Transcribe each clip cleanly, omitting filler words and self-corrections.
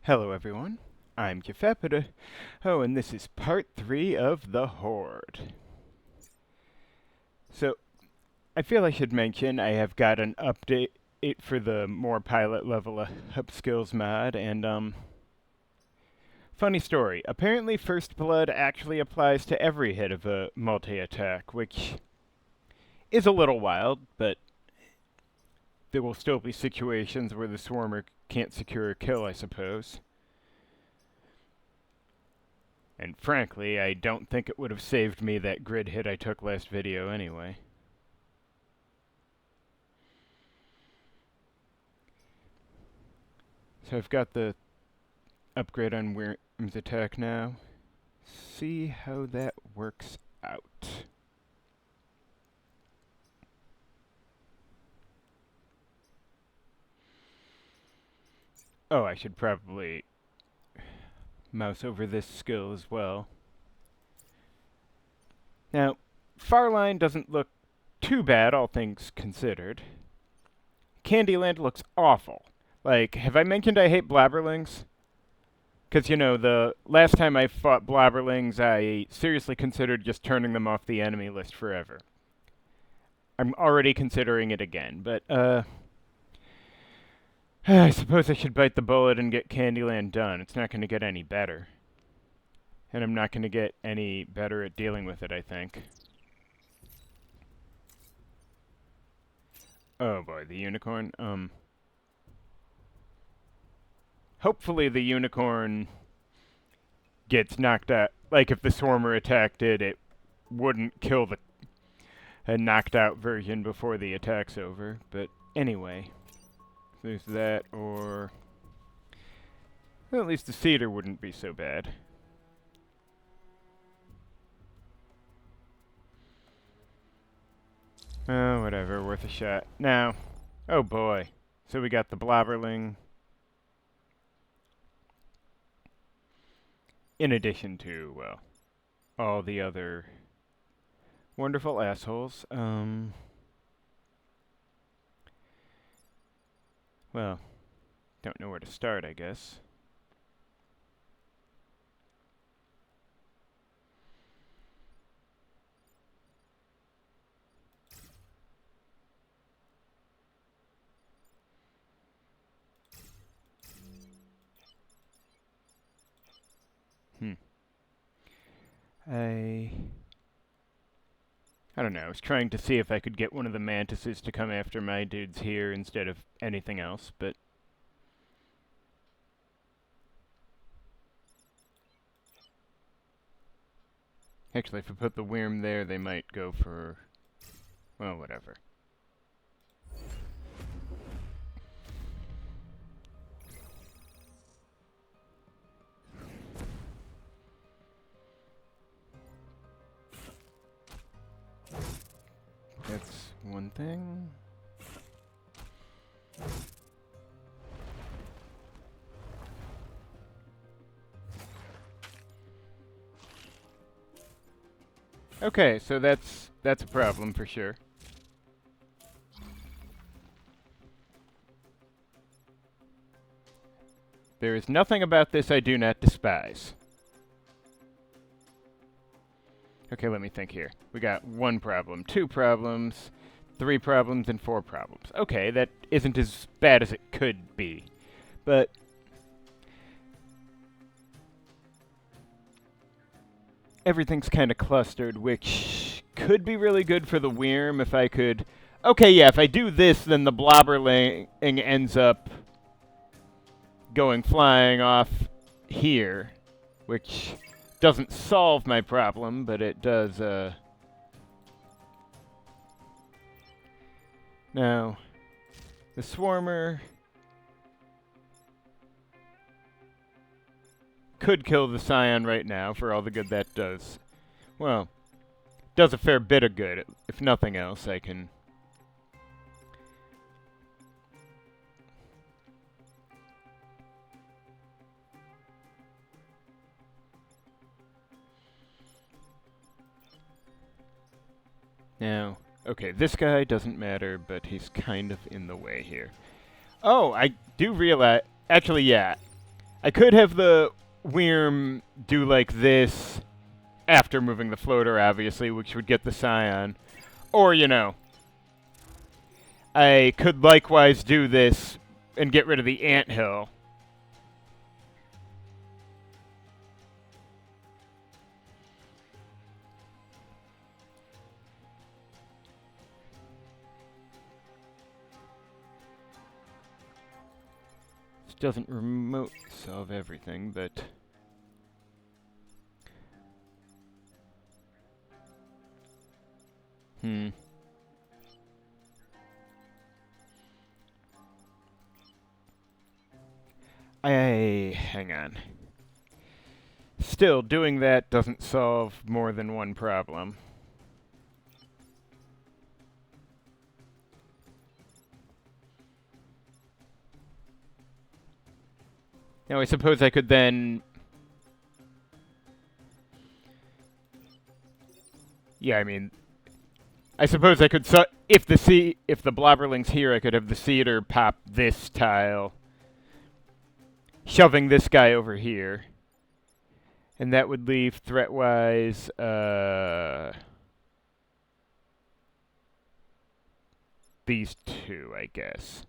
Hello everyone, I'm Kefepida. Oh, and this is part 3 of the Horde. So, I feel I should mention I have got an update for the more pilot level up skills mod, and funny story, apparently First Blood actually applies to every hit of a multi-attack, which is a little wild, but there will still be situations where the Swarmer can't secure a kill, I suppose. And frankly, I don't think it would have saved me that grid hit I took last video anyway. So I've got the upgrade on Worm's attack now. See how that works out. Oh, I should probably mouse over this skill as well. Now, Farline doesn't look too bad, all things considered. Candyland looks awful. Like, have I mentioned I hate blabberlings? Because, you know, the last time I fought blabberlings, I seriously considered just turning them off the enemy list forever. I'm already considering it again, but, I suppose I should bite the bullet and get Candyland done. It's not going to get any better. And I'm not going to get any better at dealing with it, I think. Oh boy, the unicorn. Hopefully the unicorn gets knocked out. Like, if the Swarmer attacked it, it wouldn't kill a knocked out version before the attack's over. But anyway, there's that, or... well, at least the cedar wouldn't be so bad. Oh, whatever, worth a shot. Now, oh boy. So we got the blobberling. In addition to, well, all the other wonderful assholes. Well, don't know where to start, I guess. I don't know, I was trying to see if I could get one of the mantises to come after my dudes here instead of anything else, but... actually, if I put the worm there, they might go for... well, whatever. That's one thing. Okay, so that's a problem for sure. There is nothing about this I do not despise. Okay, let me think here. We got 1 problem, 2 problems, 3 problems, and 4 problems. Okay, that isn't as bad as it could be. But... everything's kind of clustered, which could be really good for the worm if I could... okay, yeah, if I do this, then the blobberling ends up going flying off here, which doesn't solve my problem, but it does, Now, the Swarmer could kill the Scion right now for all the good that does. Well, does a fair bit of good. If nothing else, I can... now, okay, this guy doesn't matter, but he's kind of in the way here. Oh, I do realize... actually, yeah. I could have the Wyrm do like this after moving the floater, obviously, which would get the Scion. Or, you know, I could likewise do this and get rid of the anthill. This doesn't remote solve everything, but... Hang on. Still, doing that doesn't solve more than one problem. Now, I suppose I could then... Yeah, I mean... I suppose I could... if the Blobberling's here, I could have the Cedar pop this tile, shoving this guy over here. And that would leave, threat-wise, these two, I guess.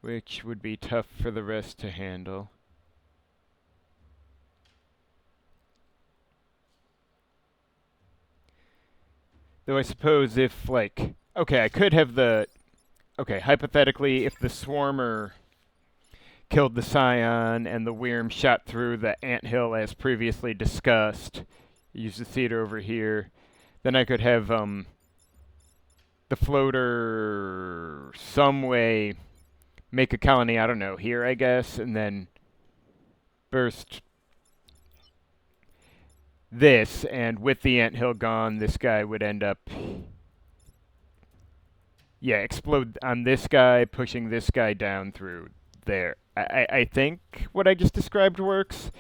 Which would be tough for the rest to handle. Though I suppose if, like... Okay, I could have the... Okay, hypothetically, if the Swarmer killed the Scion and the Wyrm shot through the anthill as previously discussed, use the theater over here, then I could have the floater some way make a colony, I don't know, here I guess, and then burst this, and with the anthill gone, this guy would end up... Yeah, explode on this guy, pushing this guy down through there. I think what I just described works.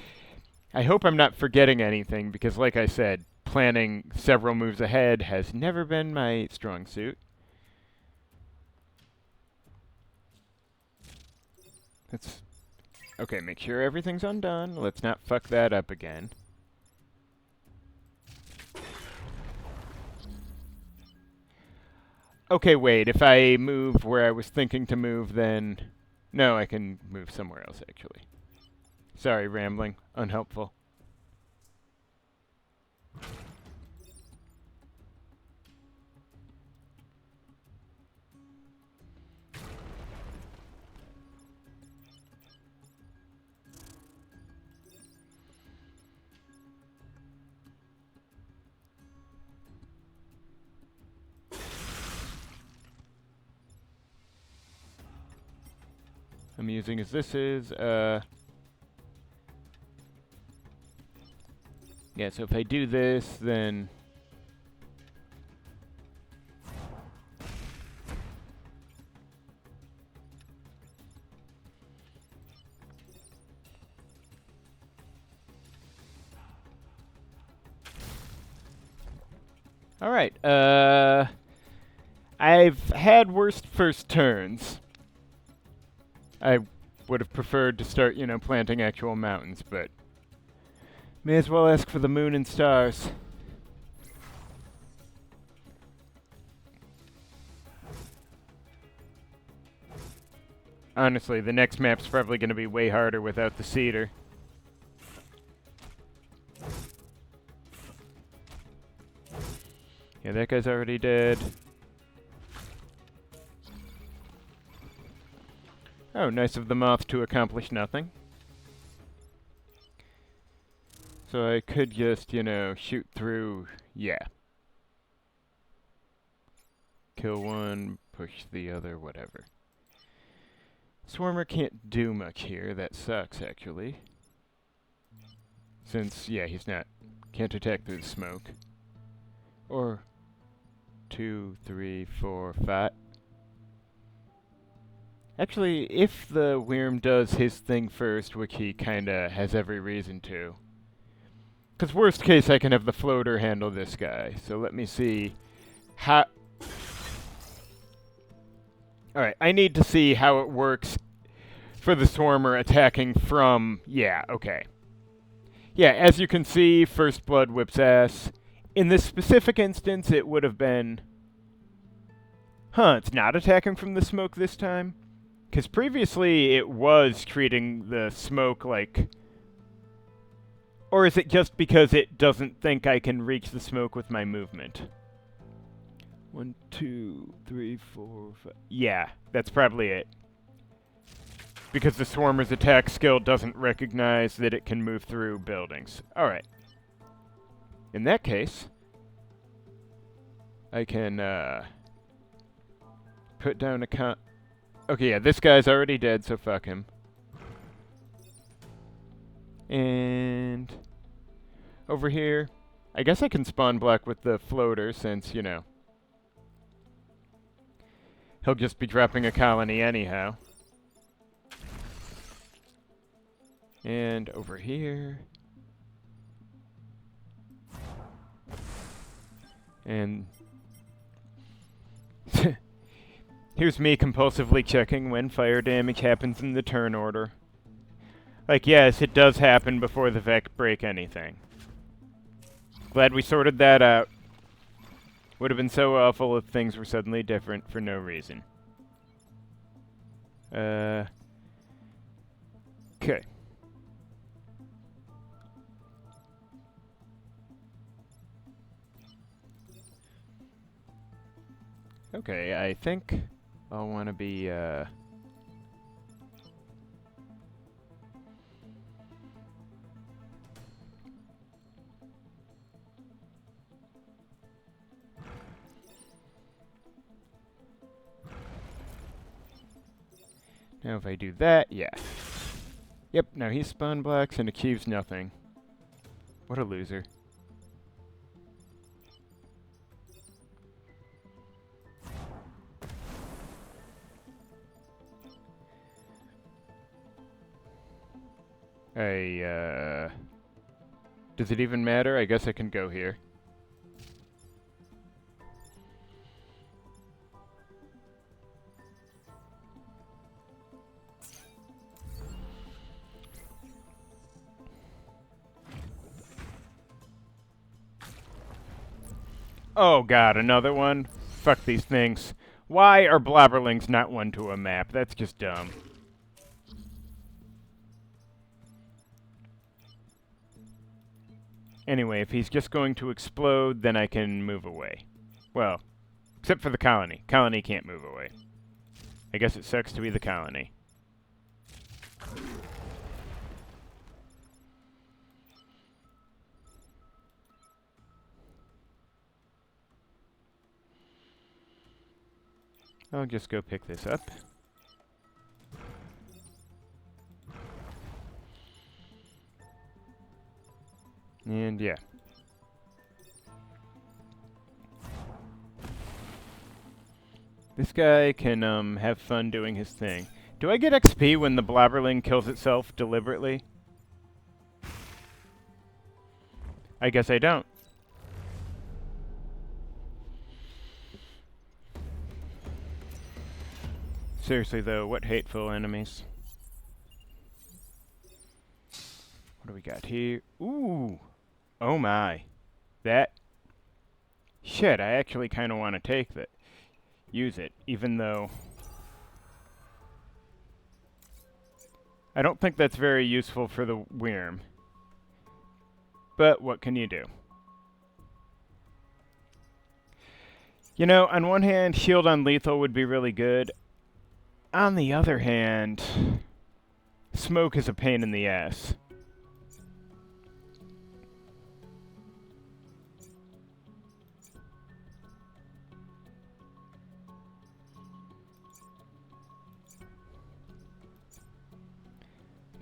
I hope I'm not forgetting anything, because like I said, planning several moves ahead has never been my strong suit. Let's... Okay, make sure everything's undone. Let's not fuck that up again. Okay, wait, if I move where I was thinking to move, then... No, I can move somewhere else, actually. Sorry, rambling. Unhelpful. Amusing as this is, yeah, so if I do this, then... Alright, I've had worse first turns. I would have preferred to start, you know, planting actual mountains, but may as well ask for the moon and stars. Honestly, the next map's probably going to be way harder without the cedar. Yeah, that guy's already dead. Oh, nice of the moth to accomplish nothing. So I could just, you know, shoot through... Yeah. Kill one, push the other, whatever. Swarmer can't do much here. That sucks, actually. Since, yeah, he's not... Can't attack through the smoke. Or... 2, 3, 4, 5... Actually, if the Wyrm does his thing first, which he kinda has every reason to. Because worst case, I can have the floater handle this guy. So let me see how... Alright, I need to see how it works for the Swarmer attacking from... Yeah, okay. Yeah, as you can see, First Blood whips ass. In this specific instance, it would have been... Huh, it's not attacking from the smoke this time? Because previously it was treating the smoke like... Or is it just because it doesn't think I can reach the smoke with my movement? 1, 2, 3, 4, 5... Yeah, that's probably it. Because the Swarmer's attack skill doesn't recognize that it can move through buildings. Alright. In that case, I can, put down a Okay, yeah, this guy's already dead, so fuck him. And... over here, I guess I can spawn block with the floater since, you know, he'll just be dropping a colony anyhow. And over here. And here's me compulsively checking when fire damage happens in the turn order. Like, yes, it does happen before the Vec break anything. Glad we sorted that out. Would have been so awful if things were suddenly different for no reason. Okay. Okay, I think I'll want to be, now if I do that, yeah. Yep, now he spawn blocks and achieves nothing. What a loser. Does it even matter? I guess I can go here. Oh god, another one? Fuck these things. Why are blobberlings not one to a map? That's just dumb. Anyway, if he's just going to explode, then I can move away. Well, except for the colony. Colony can't move away. I guess it sucks to be the colony. I'll just go pick this up. And yeah. This guy can have fun doing his thing. Do I get XP when the blobberling kills itself deliberately? I guess I don't. Seriously though, what hateful enemies. What do we got here? Ooh! Oh my. That... Shit, I actually kind of want to take that. Use it, even though... I don't think that's very useful for the worm. But what can you do? You know, on one hand, shield on lethal would be really good. On the other hand, smoke is a pain in the ass.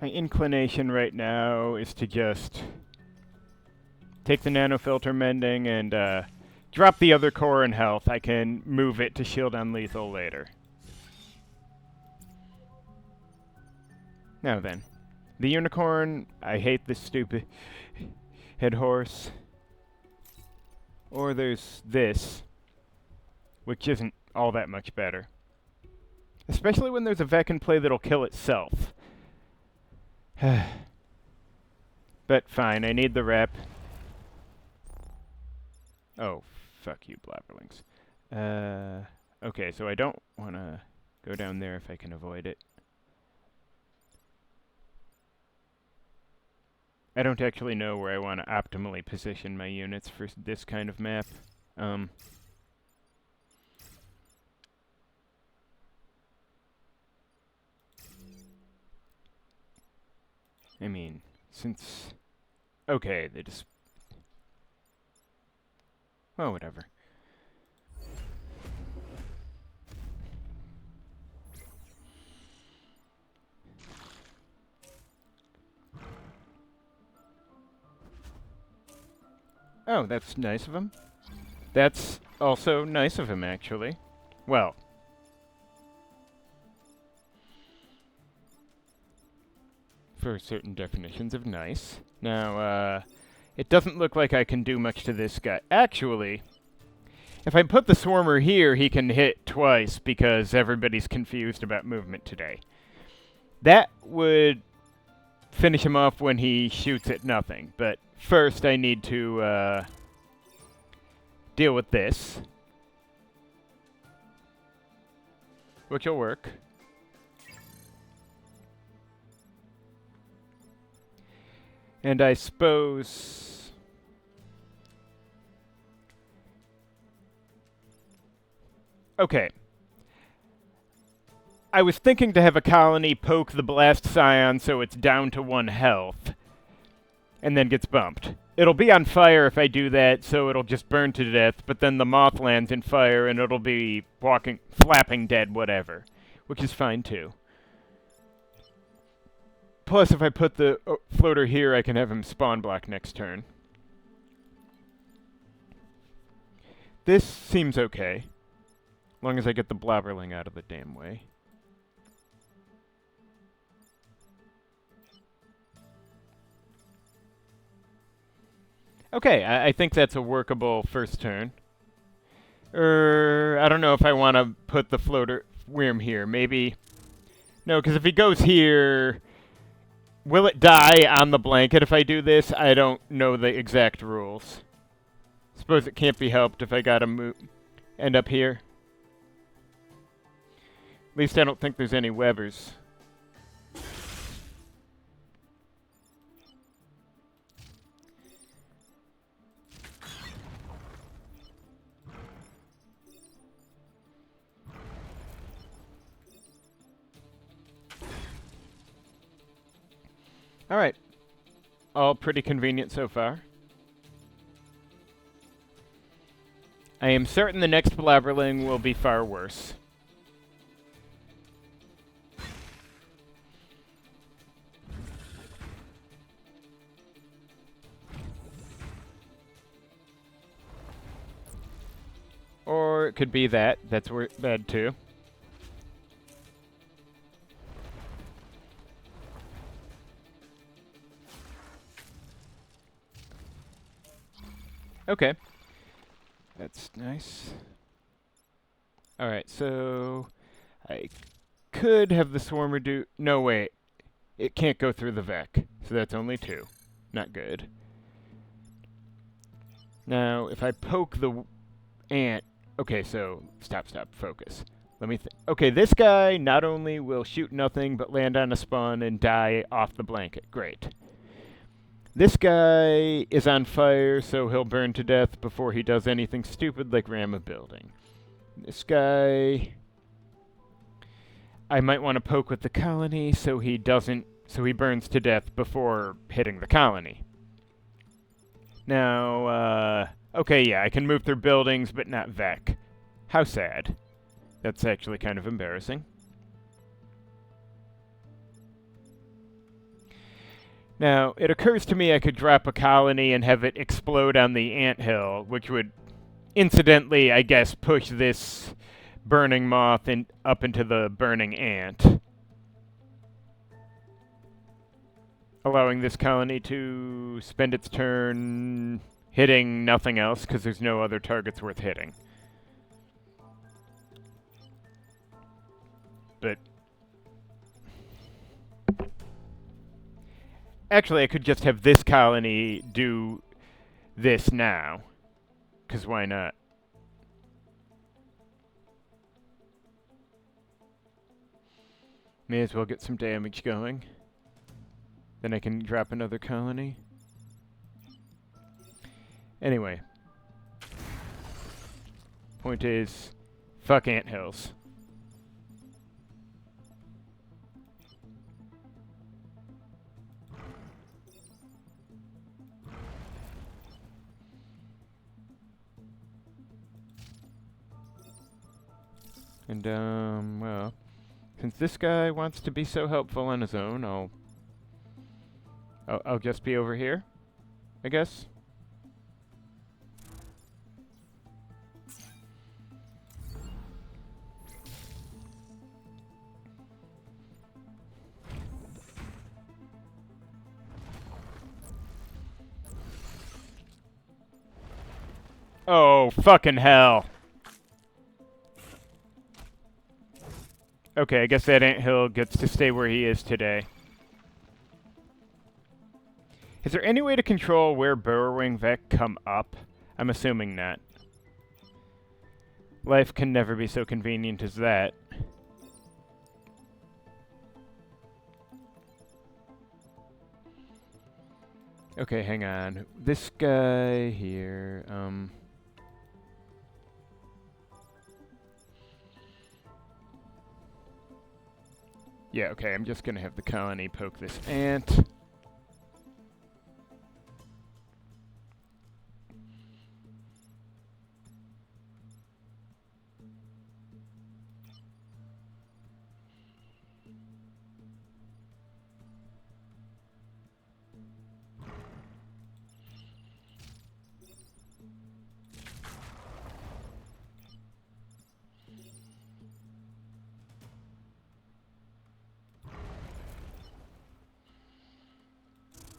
My inclination right now is to just take the nanofilter mending and drop the other core in health. I can move it to shield on lethal later. Now then, the unicorn, I hate this stupid head horse. Or there's this, which isn't all that much better. Especially when there's a Vec in play that'll kill itself. But fine, I need the rep. Oh, fuck you, blabberlings. Okay, so I don't want to go down there if I can avoid it. I don't actually know where I want to optimally position my units for this kind of map. I mean, since... Okay, they just... Well, whatever. Oh, that's nice of him. That's also nice of him, actually. Well... for certain definitions of nice. Now, it doesn't look like I can do much to this guy. Actually, if I put the Swarmer here, he can hit twice because everybody's confused about movement today. That would finish him off when he shoots at nothing. But first, I need to deal with this, which will work. And I suppose... Okay. I was thinking to have a colony poke the Blast Scion so it's down to 1 health, and then gets bumped. It'll be on fire if I do that, so it'll just burn to death, but then the moth lands in fire and it'll be flapping dead, whatever. Which is fine, too. Plus, if I put the floater here, I can have him spawn block next turn. This seems okay. As long as I get the blobberling out of the damn way. Okay, I think that's a workable first turn. I don't know if I want to put the floater worm here. Maybe... No, because if he goes here... Will it die on the blanket if I do this? I don't know the exact rules. Suppose it can't be helped if I gotta end up here. At least I don't think there's any Webbers. Alright. All pretty convenient so far. I am certain the next blabberling will be far worse. Or it could be that. That's bad too. Okay. That's nice. Alright, so... I could have the Swarmer do... No, wait. It can't go through the Vec. So that's only 2. Not good. Now, if I poke the ant... Okay, so... Stop, focus. Let me okay, this guy not only will shoot nothing, but land on a spawn and die off the blanket. Great. This guy is on fire, so he'll burn to death before he does anything stupid like ram a building. This guy... I might want to poke with the colony so he burns to death before hitting the colony. Now, okay, yeah, I can move through buildings, but not Vec. How sad. That's actually kind of embarrassing. Now, it occurs to me I could drop a colony and have it explode on the anthill, which would, incidentally, I guess, push this burning moth up into the burning ant. Allowing this colony to spend its turn hitting nothing else, because there's no other targets worth hitting. But Actually, I could just have this colony do this now. Because why not? May as well get some damage going. Then I can drop another colony. Anyway. Point is, fuck anthills. And, well, since this guy wants to be so helpful on his own, I'll just be over here, I guess. Oh, fucking hell. Okay, I guess that anthill gets to stay where he is today. Is there any way to control where Burrowing Vec come up? I'm assuming not. Life can never be so convenient as that. Okay, hang on. This guy here, yeah, okay, I'm just gonna have the colony poke this ant.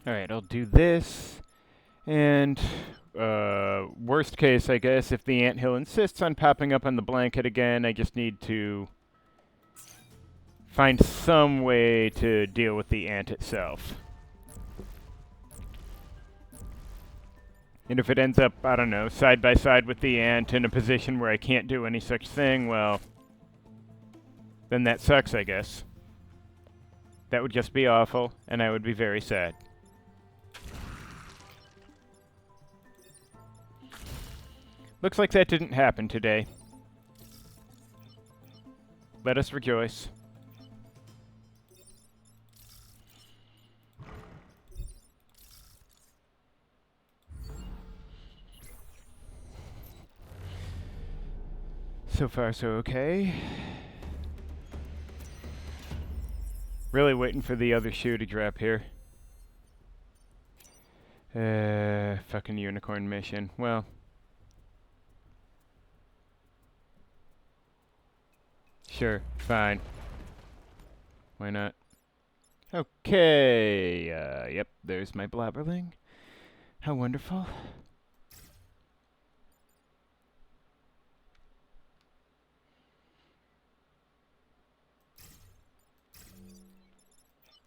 Alright, I'll do this. And, worst case, I guess, if the anthill insists on popping up on the blanket again, I just need to find some way to deal with the ant itself. And if it ends up, I don't know, side by side with the ant in a position where I can't do any such thing, well, then that sucks, I guess. That would just be awful, and I would be very sad. Looks like that didn't happen today. Let us rejoice. So far, so okay. Really waiting for the other shoe to drop here. Fucking unicorn mission. Well. Sure, fine. Why not? Okay, yep, there's my blabberling. How wonderful.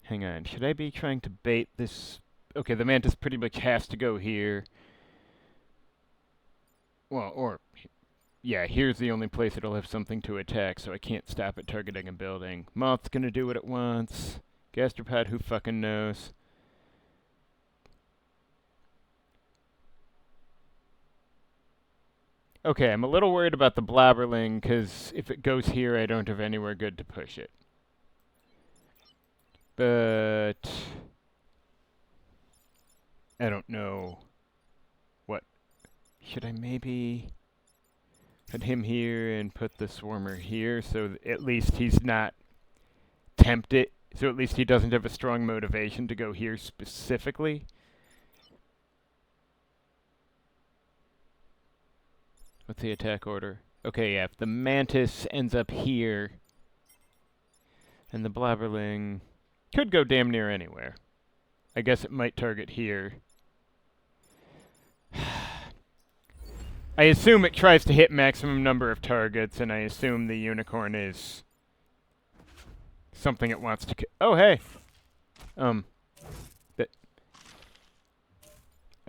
Hang on, should I be trying to bait this? Okay, the mantis pretty much has to go here. Well, or, yeah, here's the only place it'll have something to attack, so I can't stop it targeting a building. Moth's gonna do what it wants. Gastropod, who fucking knows? Okay, I'm a little worried about the blabberling, because if it goes here, I don't have anywhere good to push it. But I don't know what. Should I maybe put him here and put the swarmer here so at least he's not tempted, so at least he doesn't have a strong motivation to go here specifically? What's the attack order? Okay, yeah, if the mantis ends up here and the blabberling could go damn near anywhere. I guess it might target here. I assume it tries to hit maximum number of targets, and I assume the unicorn is something it wants to oh, hey!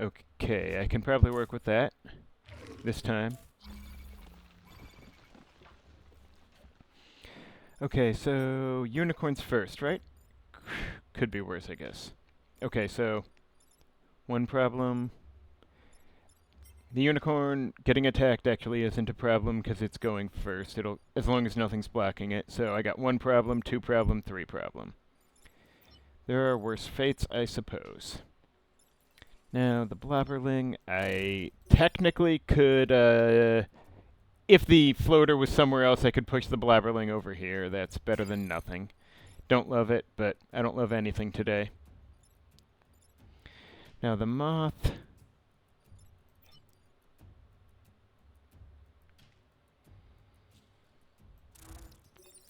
Okay, I can probably work with that this time. Okay, so unicorns first, right? Could be worse, I guess. Okay, so one problem. The unicorn getting attacked actually isn't a problem because it's going first. It'll, as long as nothing's blocking it. So I got one problem, two problem, three problem. There are worse fates, I suppose. Now, the blobberling, I technically could, if the floater was somewhere else, I could push the blobberling over here. That's better than nothing. Don't love it, but I don't love anything today. Now, the moth.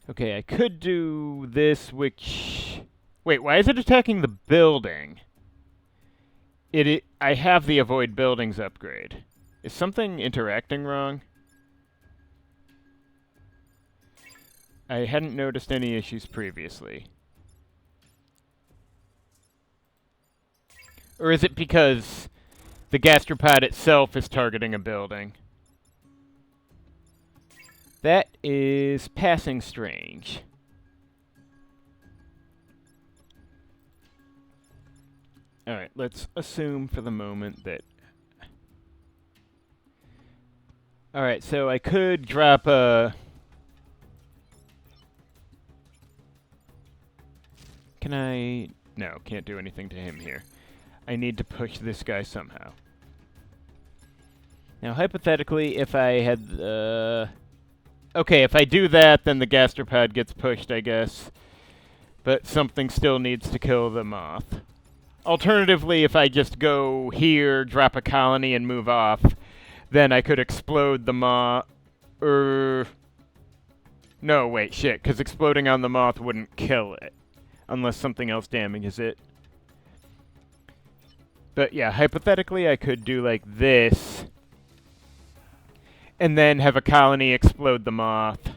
Okay, I could do this, which... Wait, why is it attacking the building? I have the avoid buildings upgrade. Is something interacting wrong? I hadn't noticed any issues previously. Or is it because the gastropod itself is targeting a building? That is passing strange. Alright, let's assume for the moment that... Alright, so I could drop a... Can I... No, can't do anything to him here. I need to push this guy somehow. Now, hypothetically, if I had... Okay, if I do that, then the gastropod gets pushed, I guess. But something still needs to kill the moth. Alternatively, if I just go here, drop a colony, and move off, then I could explode the moth... No, wait, shit, because exploding on the moth wouldn't kill it. Unless something else damages it. But yeah, hypothetically, I could do like this. And then have a colony explode the moth.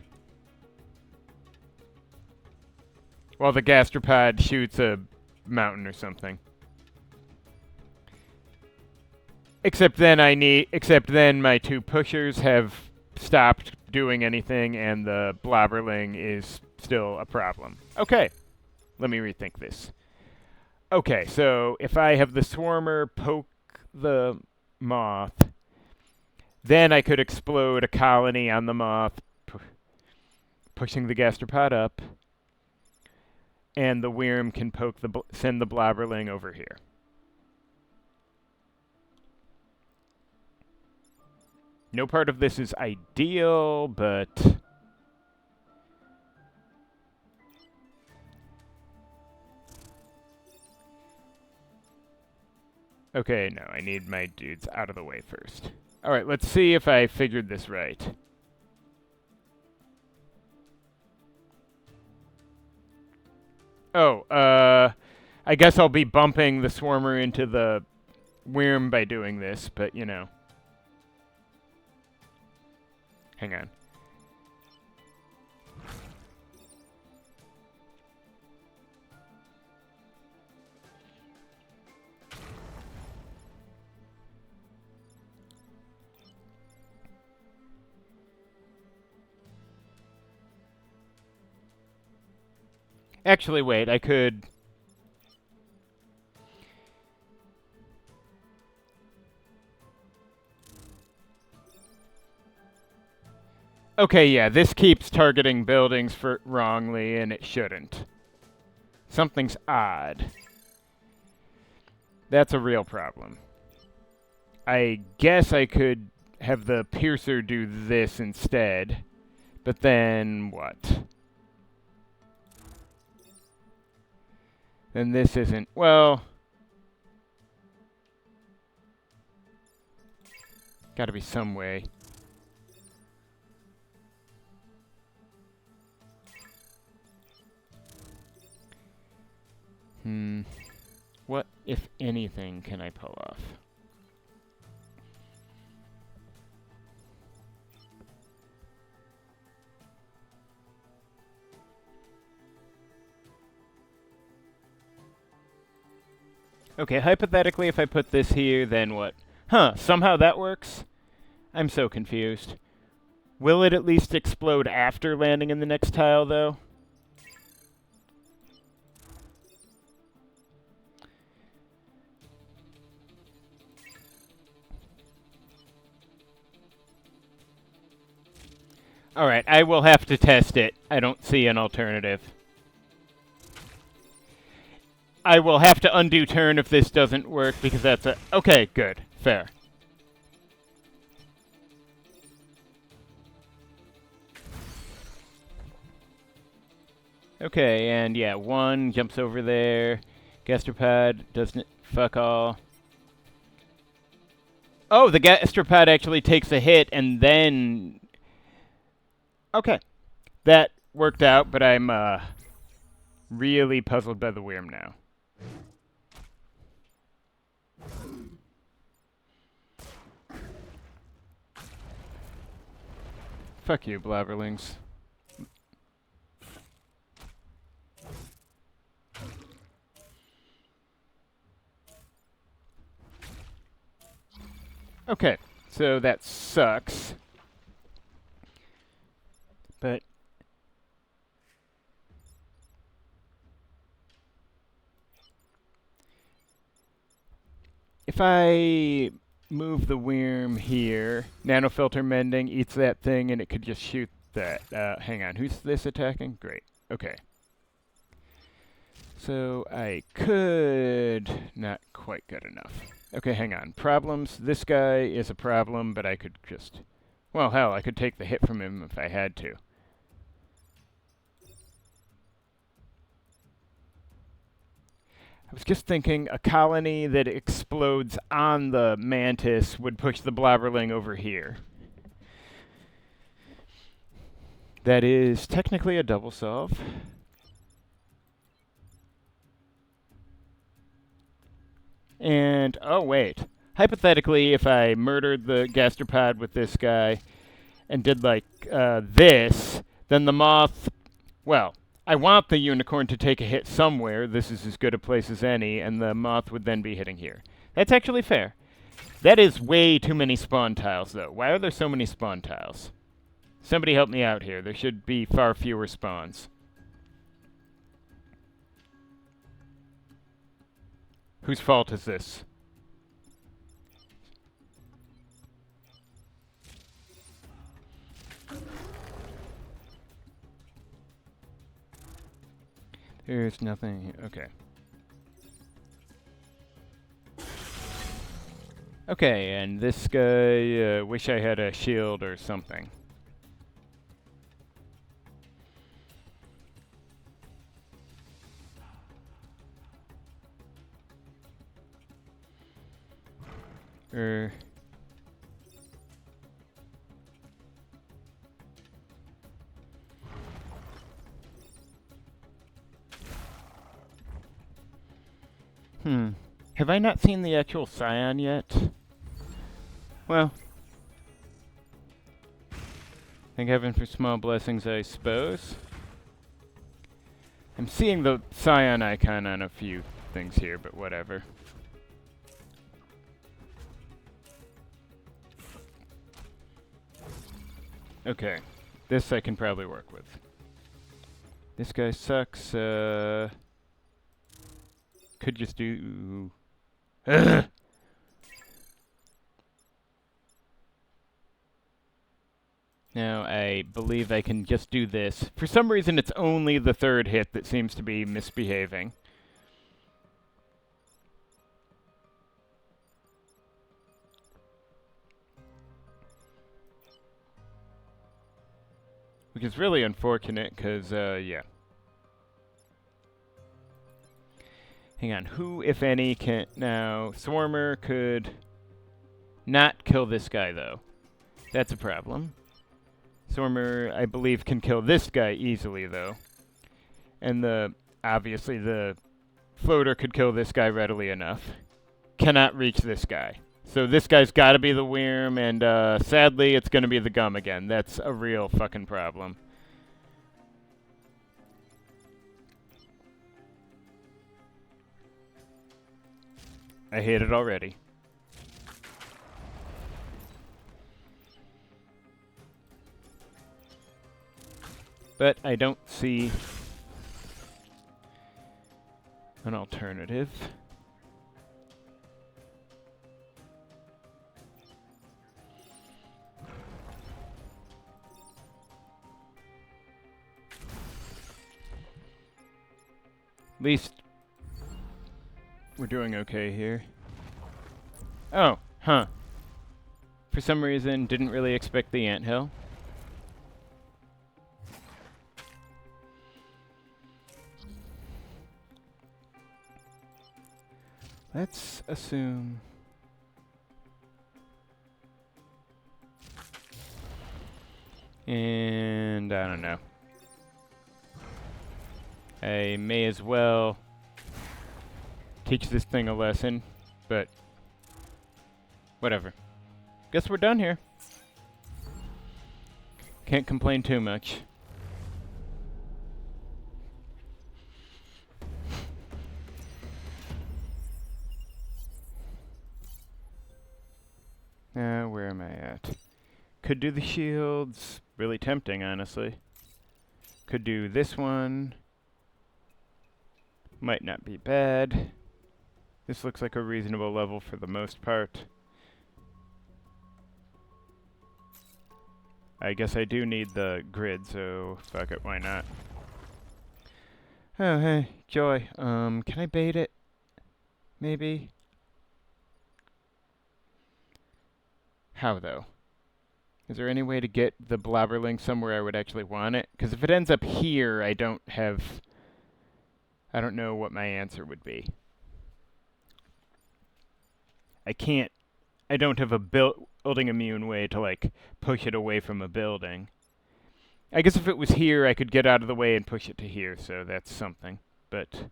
While the gastropod shoots a mountain or something. Except then my two pushers have stopped doing anything and the blobberling is still a problem. Okay, let me rethink this. Okay, so if I have the swarmer poke the moth, then I could explode a colony on the moth, pushing the gastropod up, and the worm can send the blobberling over here. No part of this is ideal, but... Okay, no, I need my dudes out of the way first. Alright, let's see if I figured this right. Oh, I guess I'll be bumping the swarmer into the worm by doing this, but, you know. Hang on. Actually, wait, I could... Okay, yeah, this keeps targeting buildings wrongly, and it shouldn't. Something's odd. That's a real problem. I guess I could have the piercer do this instead, but then what? Then this isn't... Well... Gotta be some way. What, if anything, can I pull off? Okay, hypothetically, if I put this here, then what? Huh, somehow that works? I'm so confused. Will it at least explode after landing in the next tile, though? Alright, I will have to test it. I don't see an alternative. I will have to undo turn if this doesn't work, because that's a... Okay, good. Fair. Okay, and yeah, one jumps over there. Gastropod doesn't... Fuck all. Oh, the gastropod actually takes a hit, and then... Okay. That worked out, but I'm, really puzzled by the worm now. Fuck you, blabberlings. Okay, so that sucks. But... if I move the worm here, nanofilter mending eats that thing and it could just shoot that. Hang on, who's this attacking? Great, okay. So I could... not quite good enough. Okay, hang on. Problems. This guy is a problem, but I could just... well, hell, I could take the hit from him if I had to. I was just thinking a colony that explodes on the mantis would push the blobberling over here. That is technically a double solve. And, oh wait. Hypothetically, if I murdered the gastropod with this guy and did like this, then the moth, well, I want the unicorn to take a hit somewhere. This is as good a place as any, and the moth would then be hitting here. That's actually fair. That is way too many spawn tiles, though. Why are there so many spawn tiles? Somebody help me out here. There should be far fewer spawns. Whose fault is this? There's nothing here. Okay. Okay, and this guy, wish I had a shield or something. Have I not seen the actual Scion yet? Well, thank heaven for small blessings, I suppose. I'm seeing the Scion icon on a few things here, but whatever. Okay, this I can probably work with. This guy sucks, could just do... Ugh! Now, I believe I can just do this. For some reason, it's only the third hit that seems to be misbehaving. Which is really unfortunate, because, yeah. Hang on, who, if any, can... Now, Swarmer could not kill this guy, though. That's a problem. Swarmer, I believe, can kill this guy easily, though. And obviously, the floater could kill this guy readily enough. Cannot reach this guy. So this guy's gotta be the worm, and sadly, it's gonna be the gum again. That's a real fucking problem. I hate it already. But I don't see an alternative. At least we're doing okay here. Oh, huh. For some reason, didn't really expect the anthill. Let's assume... And I don't know. I may as well teach this thing a lesson, but whatever. Guess we're done here. Can't complain too much. Now, where am I at? Could do the shields. Really tempting, honestly. Could do this one. Might not be bad. This looks like a reasonable level for the most part. I guess I do need the grid, so fuck it, why not? Oh, hey, Joy. Can I bait it? Maybe? How, though? Is there any way to get the blobberling somewhere I would actually want it? Because if it ends up here, I don't know what my answer would be. I don't have a building immune way to, like, push it away from a building. I guess if it was here, I could get out of the way and push it to here, so that's something. But,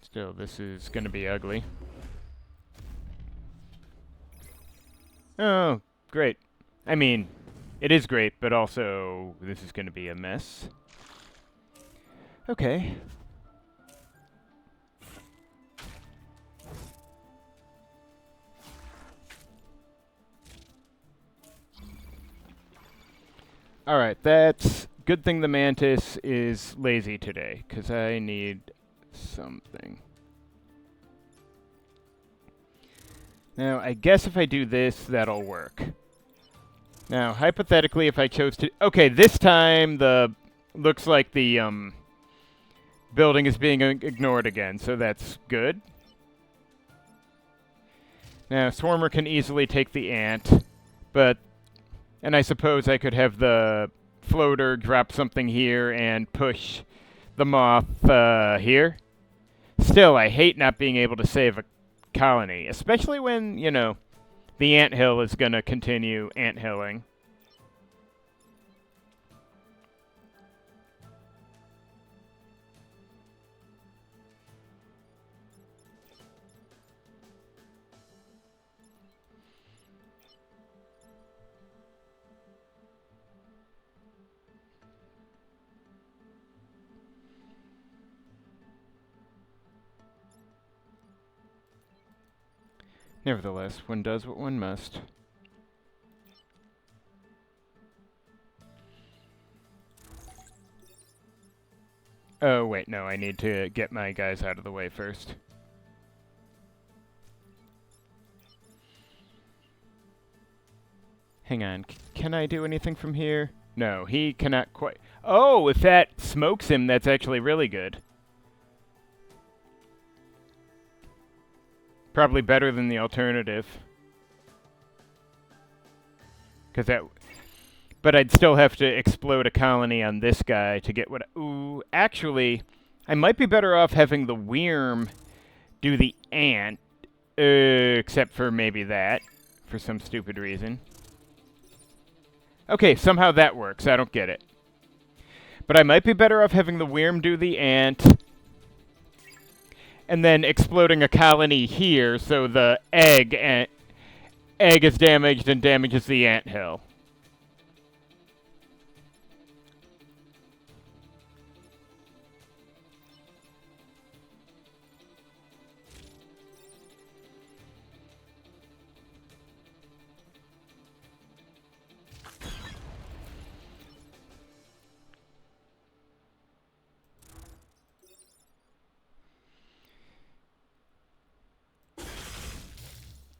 Still, this is gonna be ugly. Oh, great. I mean, it is great, but also this is gonna be a mess. Okay. Alright, that's... Good thing the Mantis is lazy today, because I need something. Now, I guess if I do this, that'll work. Now, hypothetically, if I chose to... Okay, this time, looks like the, building is being ignored again, so that's good. Now, Swarmer can easily take the ant, but... And I suppose I could have the floater drop something here and push the moth, here. Still, I hate not being able to save a colony, especially when, you know, the anthill is gonna continue anthilling. Nevertheless, one does what one must. Oh, wait, no, I need to get my guys out of the way first. Hang on, can I do anything from here? No, he cannot quite... Oh, if that smokes him, that's actually really good. Probably better than the alternative. But I'd still have to explode a colony on this guy to get what... Ooh, actually, I might be better off having the Wyrm do the ant. Except for maybe that, for some stupid reason. Okay, somehow that works. I don't get it. But I might be better off having the Wyrm do the ant... And then exploding a colony here, so the egg egg is damaged and damages the anthill.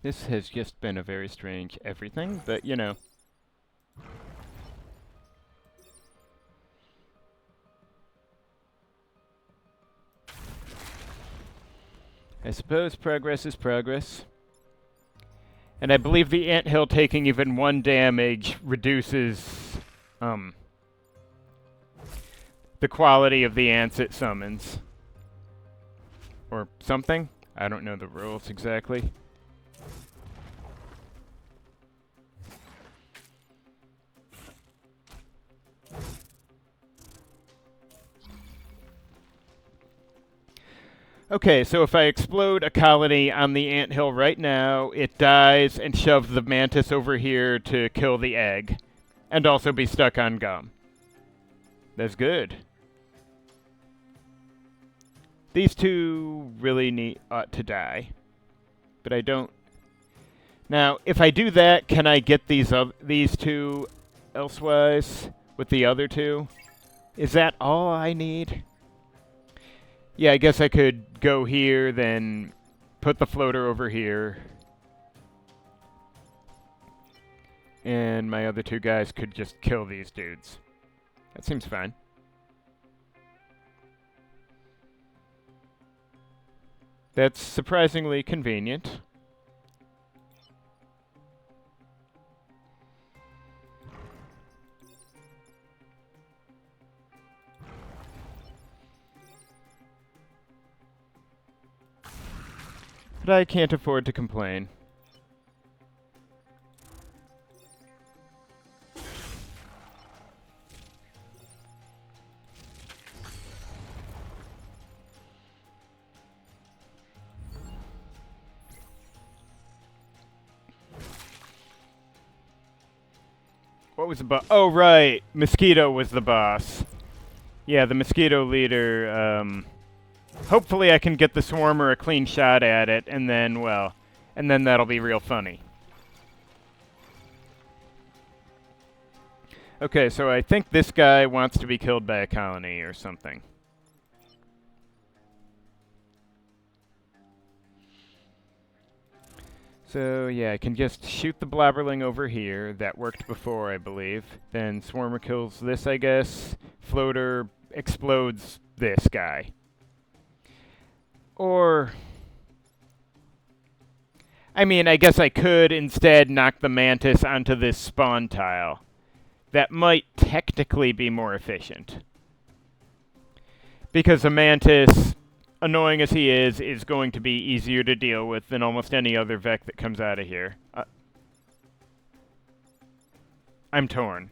This has just been a very strange everything, but you know. I suppose progress is progress. And I believe the anthill taking even 1 damage reduces, the quality of the ants it summons. Or something? I don't know the rules exactly. Okay, so if I explode a colony on the anthill right now, it dies and shoves the mantis over here to kill the egg. And also be stuck on gum. That's good. These two really ought to die. But I don't... Now, if I do that, can I get these two elsewise with the other two? Is that all I need? Yeah, I guess I could go here, then put the floater over here. And my other two guys could just kill these dudes. That seems fine. That's surprisingly convenient. But I can't afford to complain. What was the boss? Oh, right. Mosquito was the boss. Yeah, the mosquito leader, hopefully I can get the swarmer a clean shot at it, and then, well, and then that'll be real funny. Okay, so I think this guy wants to be killed by a colony or something. So, yeah, I can just shoot the blobberling over here. That worked before, I believe. Then swarmer kills this, I guess. Floater explodes this guy. Or... I mean, I guess I could instead knock the mantis onto this spawn tile. That might technically be more efficient. Because a mantis, annoying as he is going to be easier to deal with than almost any other Vec that comes out of here. I'm torn.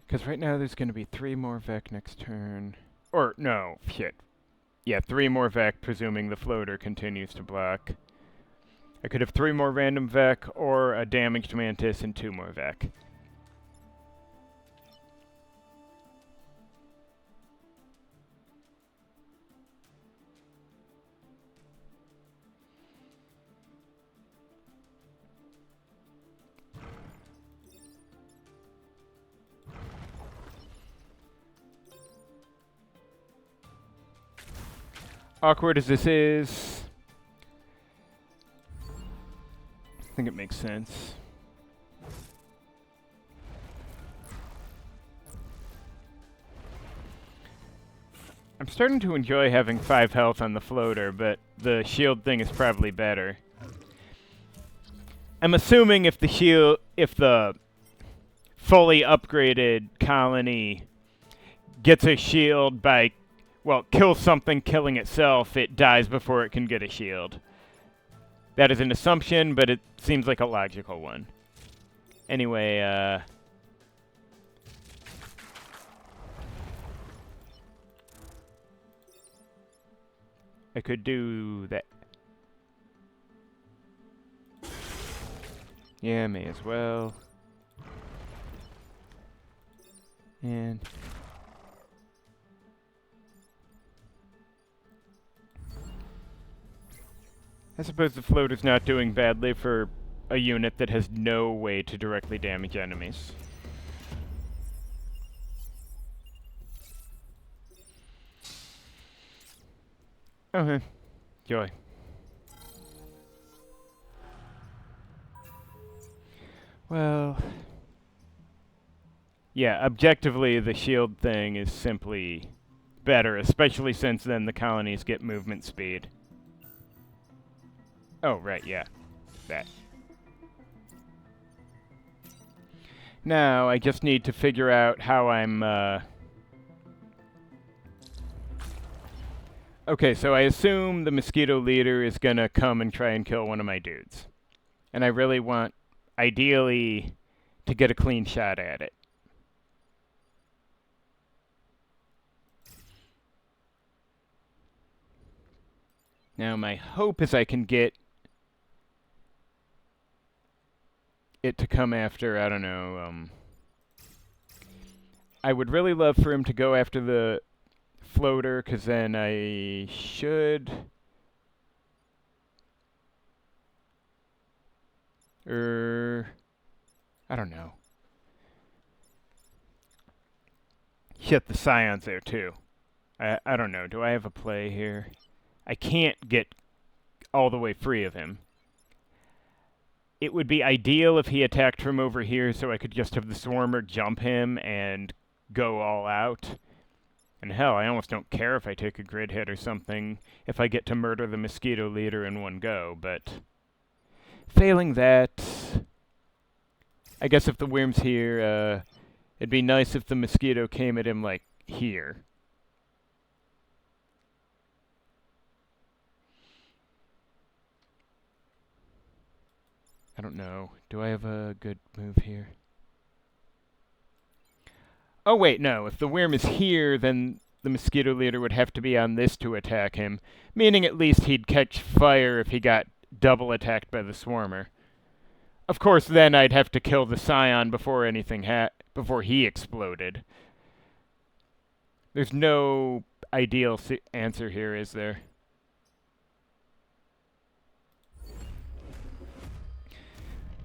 Because right now there's going to be 3 more Vec next turn. Or, no, shit. Yeah, 3 more Vec, presuming the floater continues to block. I could have 3 more random Vec, or a damaged mantis and 2 more Vec. Awkward as this is, I think it makes sense. I'm starting to enjoy having 5 health on the floater, but the shield thing is probably better. I'm assuming if the fully upgraded colony gets a shield by, well, kills something killing itself, it dies before it can get a shield. That is an assumption, but it seems like a logical one. Anyway, I could do that. Yeah, may as well. And I suppose the floater's not doing badly for a unit that has no way to directly damage enemies. Okay. Joy. Well... yeah, objectively, the shield thing is simply better, especially since then the colonies get movement speed. Oh, right, yeah. That. Now, I just need to figure out how I'm, okay, so I assume the mosquito leader is gonna come and try and kill one of my dudes. And I really want, ideally, to get a clean shot at it. Now, my hope is I can get it to come after, I don't know, I would really love for him to go after the floater, because then I should... I don't know. Shit, the Scion's there, too. I don't know. Do I have a play here? I can't get all the way free of him. It would be ideal if he attacked from over here so I could just have the Swarmer jump him and go all out. And hell, I almost don't care if I take a grid hit or something if I get to murder the mosquito leader in one go, but... failing that... I guess if the Wyrm's here, it'd be nice if the mosquito came at him, like, here. I don't know. Do I have a good move here? Oh, wait, no. If the Wyrm is here, then the mosquito leader would have to be on this to attack him, meaning at least he'd catch fire if he got double attacked by the Swarmer. Of course, then I'd have to kill the Scion before anything before he exploded. There's no ideal answer here, is there?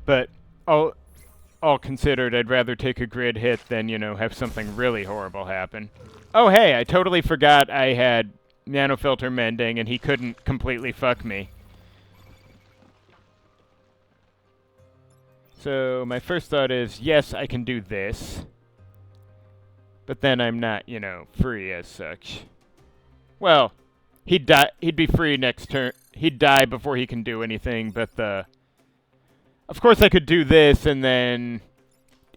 But all considered, I'd rather take a grid hit than, you know, have something really horrible happen. Oh, hey, I totally forgot I had nanofilter mending and he couldn't completely fuck me. So my first thought is, yes, I can do this. But then I'm not, you know, free as such. Well, he'd be free next turn. He'd die before he can do anything, but the... Of course I could do this and then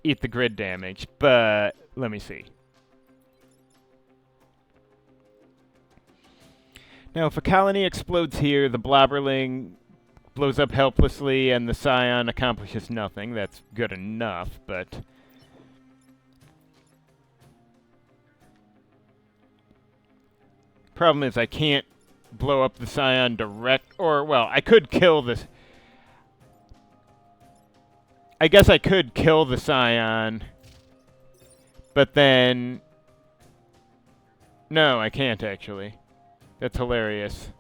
eat the grid damage, but let me see. Now, if a colony explodes here, the Blobberling blows up helplessly and the Scion accomplishes nothing. That's good enough, but... problem is I can't blow up the Scion direct... or, well, I could kill the... I guess I could kill the Scion, but then... no, I can't, actually. That's hilarious.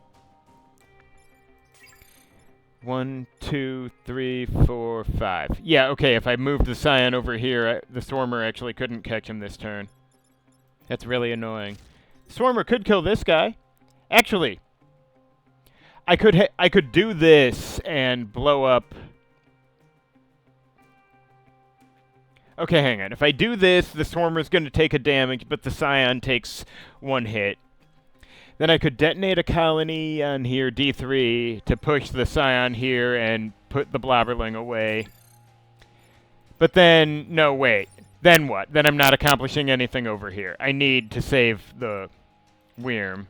1, 2, 3, 4, 5. Yeah, okay, if I moved the Scion over here, the Swarmer actually couldn't catch him this turn. That's really annoying. Swarmer could kill this guy. Actually, I could do this and blow up... okay, hang on. If I do this, the Swarmer's going to take a damage, but the Scion takes 1 hit. Then I could detonate a colony on here, D3, to push the Scion here and put the Blobberling away. But then, no, wait. Then what? Then I'm not accomplishing anything over here. I need to save the Wyrm.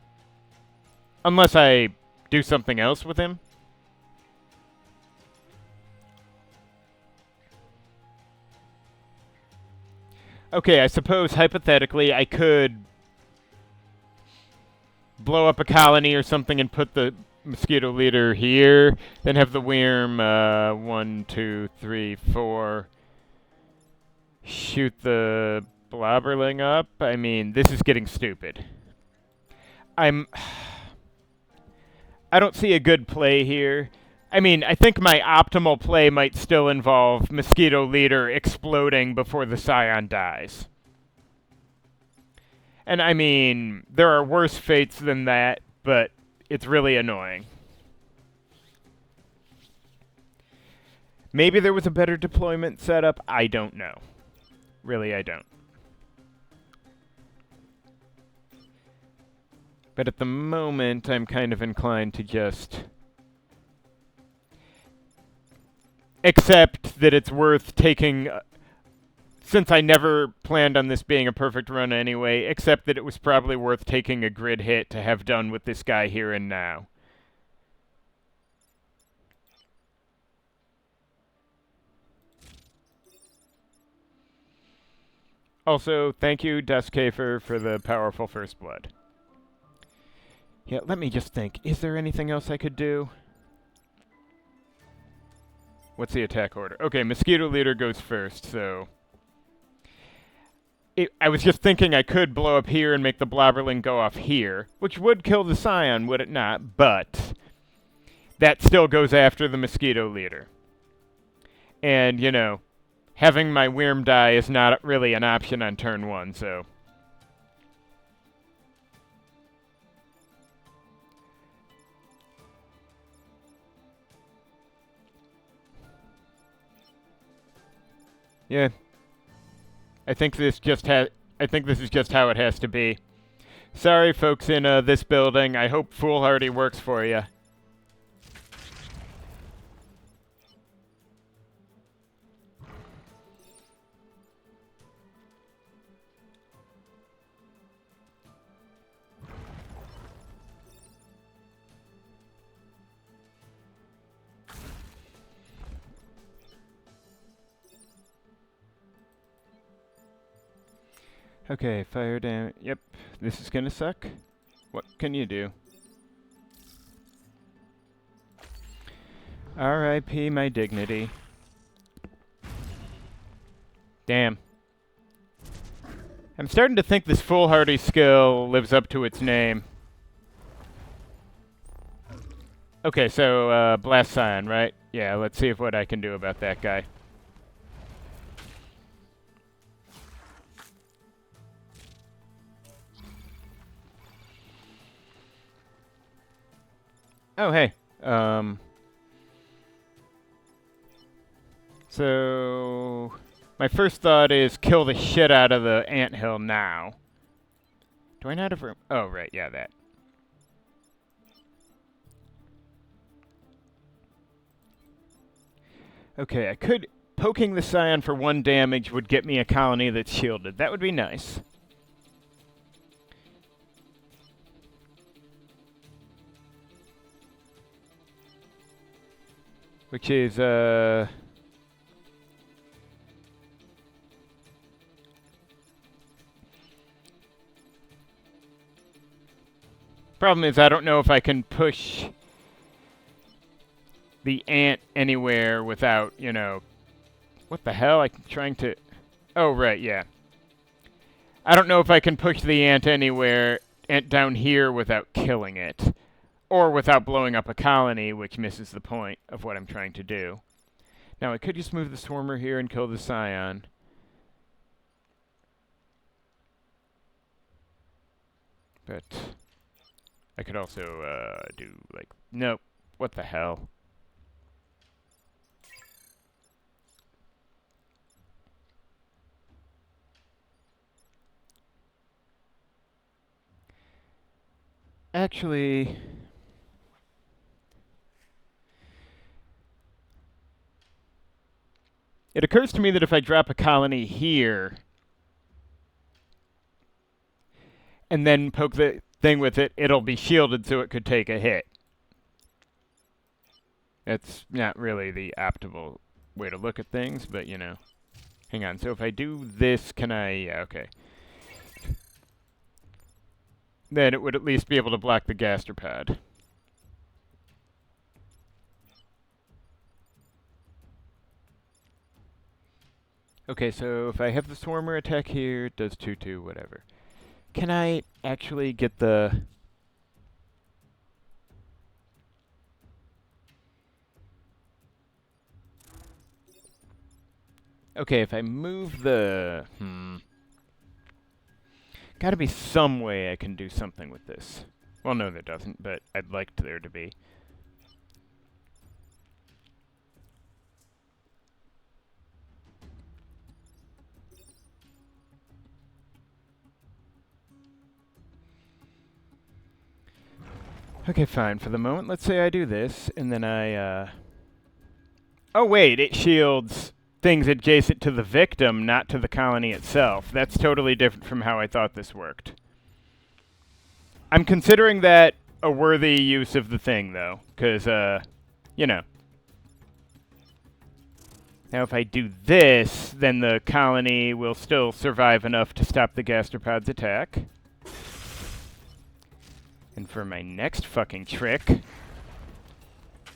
Unless I do something else with him. Okay, I suppose hypothetically I could blow up a colony or something and put the mosquito leader here, then have the worm, 1, 2, 3, 4, shoot the blobberling up. I mean, this is getting stupid. I don't see a good play here. I mean, I think my optimal play might still involve mosquito leader exploding before the scion dies. And I mean, there are worse fates than that, but it's really annoying. Maybe there was a better deployment setup. I don't know. Really, I don't. But at the moment, I'm kind of inclined to just accept that it's worth taking, since I never planned on this being a perfect run anyway, accept that it was probably worth taking a grid hit to have done with this guy here and now. Also, thank you, Duskafer, for the powerful first blood. Yeah, let me just think. Is there anything else I could do? What's the attack order? Okay, Mosquito Leader goes first, so... I was just thinking I could blow up here and make the Blobberling go off here, which would kill the Scion, would it not? But that still goes after the Mosquito Leader. And, you know, having my Worm die is not really an option on turn 1, so... Yeah. I think this is just how it has to be. Sorry, folks in this building. I hope foolhardy works for you. Okay, fire damage. Yep, this is gonna suck. What can you do? R.I.P. my dignity. Damn. I'm starting to think this foolhardy skill lives up to its name. Okay, so, Blast Scion, right? Yeah, let's see what I can do about that guy. Oh, hey. So... my first thought is kill the shit out of the anthill now. Do I not have room? Oh, right, yeah, that. Okay, I could... poking the Scion for 1 damage would get me a colony that's shielded. That would be nice. Which is, problem is I don't know if I can push the ant anywhere without, you know... What the hell? I'm trying to... Oh, right, yeah. I don't know if I can push the ant anywhere down here without killing it. Or without blowing up a colony, which misses the point of what I'm trying to do. Now, I could just move the Swarmer here and kill the Scion. But I could also do, like... Nope. What the hell? Actually... it occurs to me that if I drop a colony here... and then poke the thing with it, it'll be shielded so it could take a hit. That's not really the optimal way to look at things, but you know. Hang on, so if I do this, can I... Yeah, okay. Then it would at least be able to block the gastropod. Okay, so if I have the Swarmer attack here, it does 2/2, whatever. Can I actually get the... Okay, if I move the... Gotta be some way I can do something with this. Well, no, there doesn't, but I'd like there to be. Okay, fine. For the moment, let's say I do this, and then I, Oh, wait, it shields things adjacent to the victim, not to the colony itself. That's totally different from how I thought this worked. I'm considering that a worthy use of the thing, though, because, you know. Now, if I do this, then the colony will still survive enough to stop the gastropod's attack. And for my next fucking trick...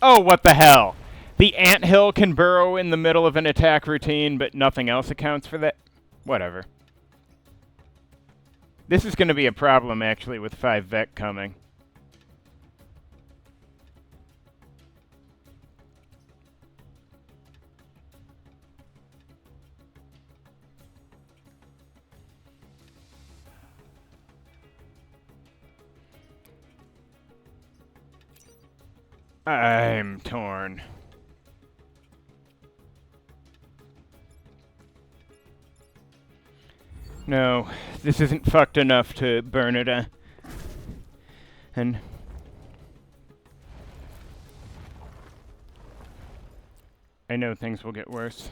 Oh, what the hell? The anthill can burrow in the middle of an attack routine, but nothing else accounts for that? Whatever. This is going to be a problem, actually, with 5 Vec coming. I'm torn. No, this isn't fucked enough to burn it, and... I know things will get worse.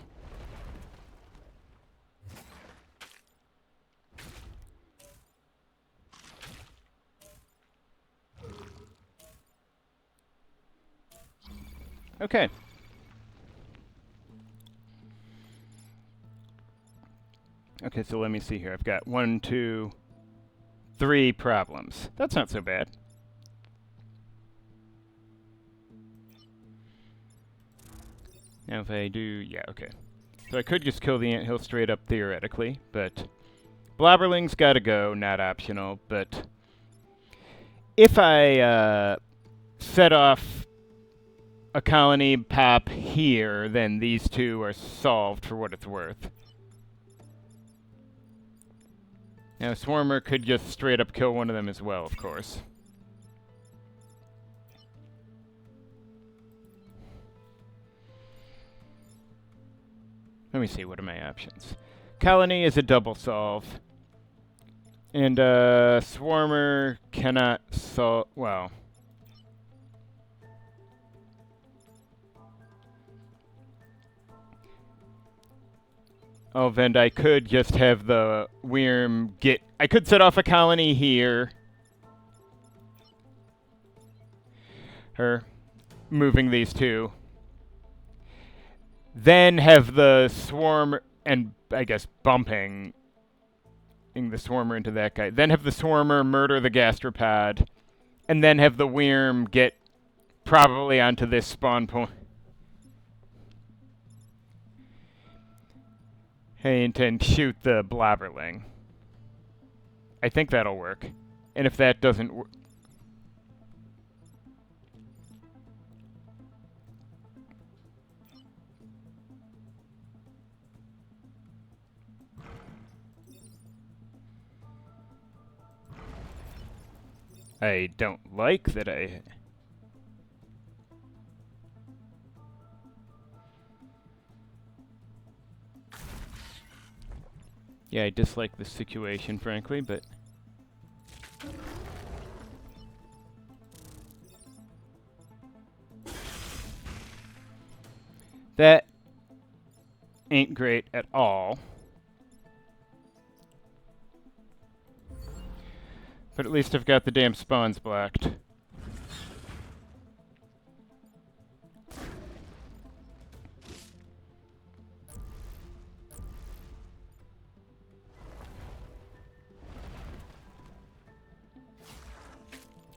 Okay. Okay, so let me see here. I've got 1, 2, 3 problems. That's not so bad. Now if I do... Yeah, okay. So I could just kill the anthill straight up theoretically, but... Blobberling's gotta go, not optional, but... If I, set off a colony pop here, then these two are solved for what it's worth. Now, Swarmer could just straight up kill one of them as well, of course. Let me see, what are my options? Colony is a double solve. And, Swarmer cannot solve... Well... Oh, and I could just have the Wyrm get... I could set off a colony here. Her moving these two. Then have the Swarm, and I guess bumping the Swarmer into that guy. Then have the Swarmer murder the gastropod. And then have the Wyrm get probably onto this spawn point. And shoot the Blobberling. I think that'll work. And if that doesn't work... I don't like that I... Yeah, I dislike this situation, frankly, but... That ain't great at all. But at least I've got the damn spawns blocked.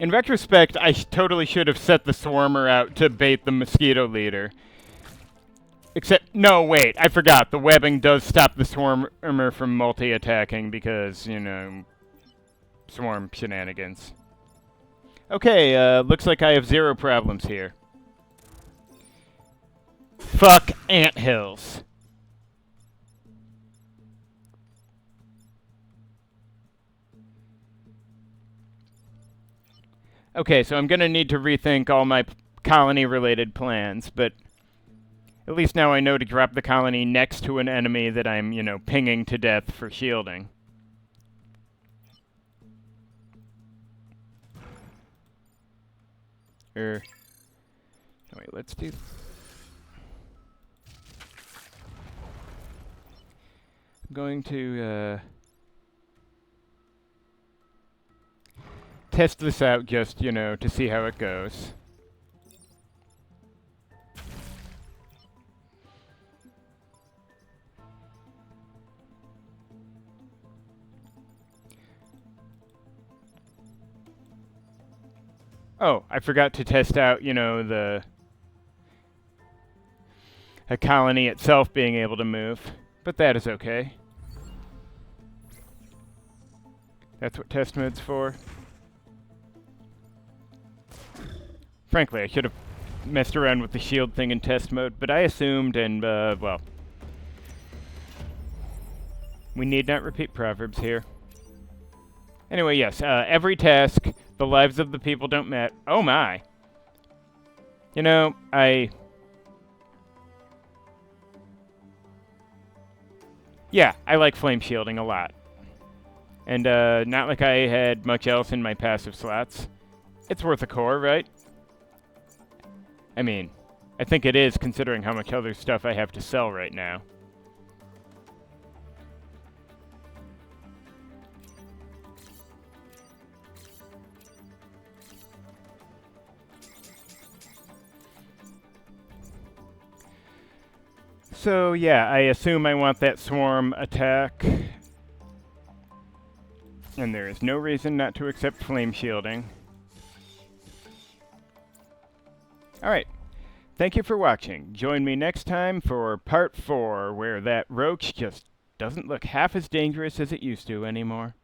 In retrospect, I totally should have set the Swarmer out to bait the Mosquito Leader. Except, no, wait, I forgot. The webbing does stop the Swarmer from multi-attacking because, you know, swarm shenanigans. Okay, looks like I have 0 problems here. Fuck anthills. Okay, so I'm gonna need to rethink all my colony-related plans, but at least now I know to drop the colony next to an enemy that I'm, you know, pinging to death for shielding. Wait, let's do... I'm going to, test this out just, you know, to see how it goes. Oh, I forgot to test out, you know, a colony itself being able to move, but that is okay. That's what test mode's for. Frankly, I should have messed around with the shield thing in test mode, but I assumed, and, well. We need not repeat proverbs here. Anyway, yes, every task, the lives of the people don't matter. Oh my! You know, yeah, I like flame shielding a lot. And, not like I had much else in my passive slots. It's worth a core, right? I mean, I think it is, considering how much other stuff I have to sell right now. So, yeah, I assume I want that swarm attack. And there is no reason not to accept flame shielding. Alright, thank you for watching. Join me next time for part 4, where that roach just doesn't look half as dangerous as it used to anymore.